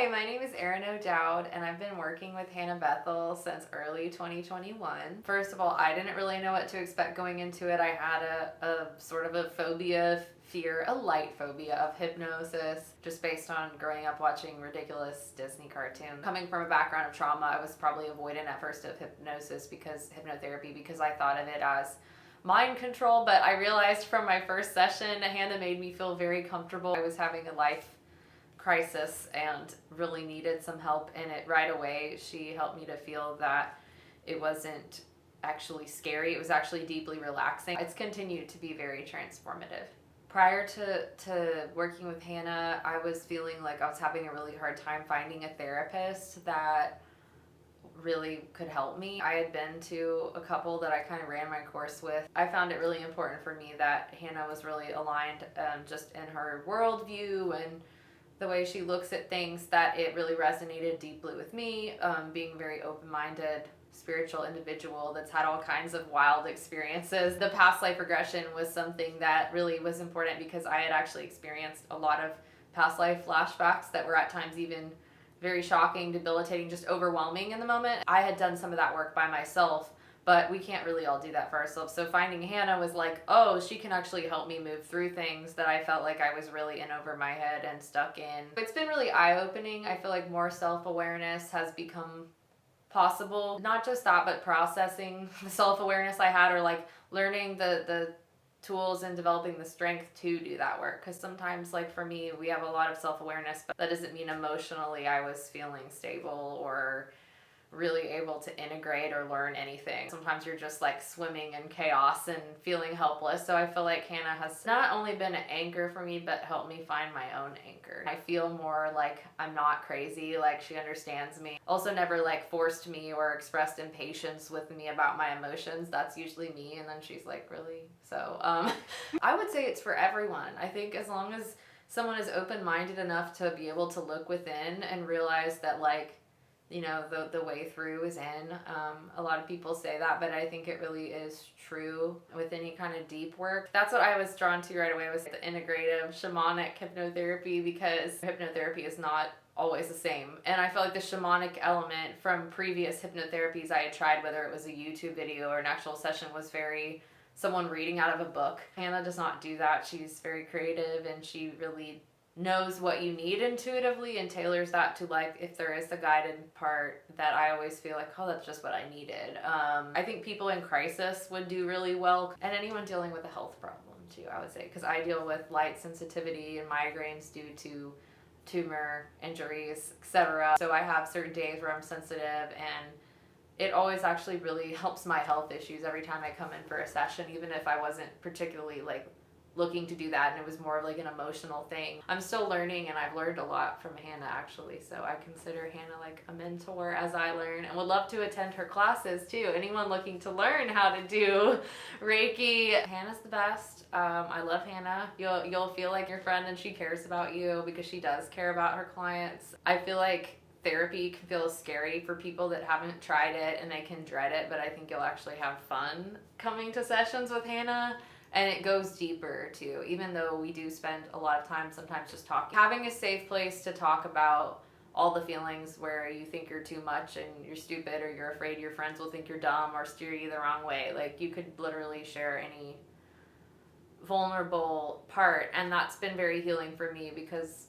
Hi, my name is Erin O'Dowd, and I've been working with Hannah Bethel since early 2021. First of all, I didn't really know what to expect going into it. I had a sort of a fear, a light phobia of hypnosis, just based on growing up watching ridiculous Disney cartoons. Coming from a background of trauma, I was probably avoidant at first of hypnotherapy because I thought of it as mind control, but I realized from my first session, Hannah made me feel very comfortable. I was having a life crisis and really needed some help in it right away. She helped me to feel that it wasn't actually scary, it was actually deeply relaxing. It's continued to be very transformative. Prior to working with Hannah, I was feeling like I was having a really hard time finding a therapist that really could help me. I had been to a couple that I kind of ran my course with. I found it really important for me that Hannah was really aligned just in her worldview and the way she looks at things, that it really resonated deeply with me, being a very open-minded, spiritual individual that's had all kinds of wild experiences. The past life regression was something that really was important because I had actually experienced a lot of past life flashbacks that were at times even very shocking, debilitating, just overwhelming in the moment. I had done some of that work by myself, but we can't really all do that for ourselves. So finding Hannah was like, oh, she can actually help me move through things that I felt like I was really in over my head and stuck in. It's been really eye-opening. I feel like more self-awareness has become possible. Not just that, but processing the self-awareness I had, or like learning the tools and developing the strength to do that work. Because sometimes, like for me, we have a lot of self-awareness, but that doesn't mean emotionally I was feeling stable or really able to integrate or learn anything. Sometimes you're just like swimming in chaos and feeling helpless. So I feel like Hannah has not only been an anchor for me, but helped me find my own anchor. I feel more like I'm not crazy, like she understands me. Also never like forced me or expressed impatience with me about my emotions. That's usually me, and then she's like, really? So I would say it's for everyone. I think as long as someone is open-minded enough to be able to look within and realize that, like, you know, the way through is in. A lot of people say that, but I think it really is true with any kind of deep work. That's what I was drawn to right away, was the integrative shamanic hypnotherapy, because hypnotherapy is not always the same. And I felt like the shamanic element from previous hypnotherapies I had tried, whether it was a YouTube video or an actual session, was very someone reading out of a book. Hannah does not do that. She's very creative, and she really knows what you need intuitively and tailors that to, like, if there is the guided part, that I always feel like, oh, that's just what I needed. I think people in crisis would do really well, and anyone dealing with a health problem too, I would say, because I deal with light sensitivity and migraines due to tumor injuries, etc. So I have certain days where I'm sensitive, and it always actually really helps my health issues every time I come in for a session, even if I wasn't particularly like looking to do that and it was more of like an emotional thing. I'm still learning, and I've learned a lot from Hannah actually, so I consider Hannah like a mentor as I learn, and would love to attend her classes too. Anyone looking to learn how to do Reiki, Hannah's the best. I love Hannah. You'll feel like your friend, and she cares about you because she does care about her clients. I feel like therapy can feel scary for people that haven't tried it, and they can dread it, but I think you'll actually have fun coming to sessions with Hannah. And it goes deeper too, even though we do spend a lot of time sometimes just talking. Having a safe place to talk about all the feelings where you think you're too much and you're stupid, or you're afraid your friends will think you're dumb or steer you the wrong way. Like, you could literally share any vulnerable part, and that's been very healing for me, because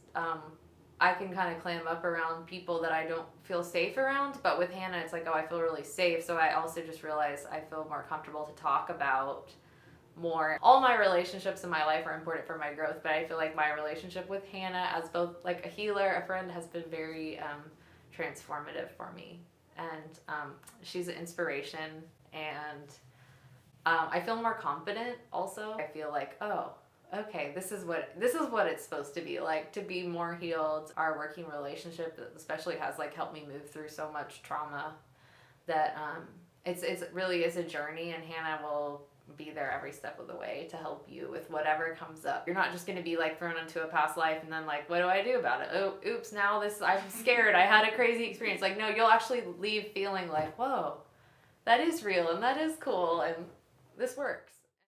I can kind of clam up around people that I don't feel safe around, but with Hannah it's like, oh, I feel really safe. So I also just realized I feel more comfortable to talk about more. All my relationships in my life are important for my growth, but I feel like my relationship with Hannah as both like a healer, a friend, has been very transformative for me. And she's an inspiration, and I feel more confident also. I feel like, oh, okay, this is what it's supposed to be like, to be more healed. Our working relationship especially has like helped me move through so much trauma that it's really is a journey, and Hannah will be there every step of the way to help you with whatever comes up. You're not just going to be like thrown into a past life and then like, what do I do about it? Oh, oops, now I'm scared. I had a crazy experience. Like, no, you'll actually leave feeling like, whoa, that is real and that is cool and this works.